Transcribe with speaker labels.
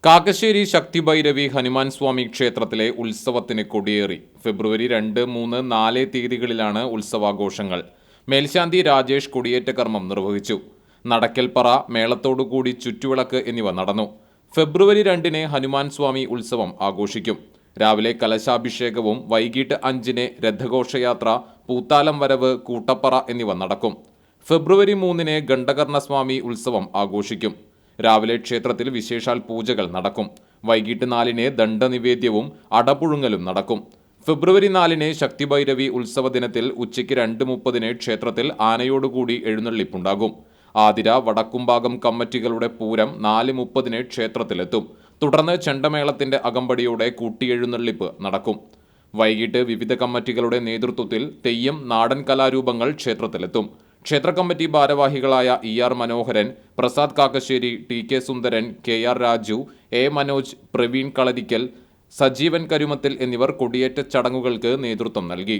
Speaker 1: കാക്കശ്ശേരി ശക്തിഭൈരവി ഹനുമാൻ സ്വാമി ക്ഷേത്രത്തിലെ ഉത്സവത്തിന് കൊടിയേറി. ഫെബ്രുവരി 2, 3, 4 തീയതികളിലാണ് ഉത്സവാഘോഷങ്ങൾ. മേൽശാന്തി രാജേഷ് കൊടിയേറ്റ കർമ്മം നിർവഹിച്ചു. നടക്കൽപ്പറ, മേളത്തോടുകൂടി ചുറ്റുവിളക്ക് എന്നിവ നടന്നു. ഫെബ്രുവരി 2-ന് ഹനുമാൻ സ്വാമി ഉത്സവം ആഘോഷിക്കും. രാവിലെ കലശാഭിഷേകവും വൈകിട്ട് 5-ന് രഥഘോഷയാത്ര, പൂത്താലം വരവ്, കൂട്ടപ്പറ എന്നിവ നടക്കും. ഫെബ്രുവരി 3-ന് ഗണ്ഡകർണസ്വാമി ഉത്സവം ആഘോഷിക്കും. രാവിലെ ക്ഷേത്രത്തിൽ വിശേഷാൽ പൂജകൾ നടക്കും. വൈകിട്ട് 4-ന് ദണ്ഡനിവേദ്യവും അടപുഴുങ്ങലും നടക്കും. ഫെബ്രുവരി 4-ന് ശക്തിഭൈരവി ഉത്സവ ദിനത്തിൽ ഉച്ചയ്ക്ക് 2:30-ന് ക്ഷേത്രത്തിൽ ആനയോടുകൂടി എഴുന്നള്ളിപ്പുണ്ടാകും. ആതിര, വടക്കുംഭാഗം കമ്മിറ്റികളുടെ പൂരം 4:30-ന് ക്ഷേത്രത്തിലെത്തും. തുടർന്ന് ചെണ്ടമേളത്തിന്റെ അകമ്പടിയോടെ കൂട്ടിയെഴുന്നള്ളിപ്പ് നടക്കും. വൈകിട്ട് വിവിധ കമ്മിറ്റികളുടെ നേതൃത്വത്തിൽ തെയ്യം, നാടൻ കലാരൂപങ്ങൾ ക്ഷേത്രത്തിലെത്തും. ക്ഷേത്ര കമ്മിറ്റി ഭാരവാഹികളായ ER Manoharan, Prasad Kakkassery, TK Sundaran, KR Raju, A Manoj, Praveen കളരിക്കൽ, സജീവൻ കരുമത്തിൽ എന്നിവർ കൊടിയേറ്റ ചടങ്ങുകൾക്ക് നേതൃത്വം നൽകി.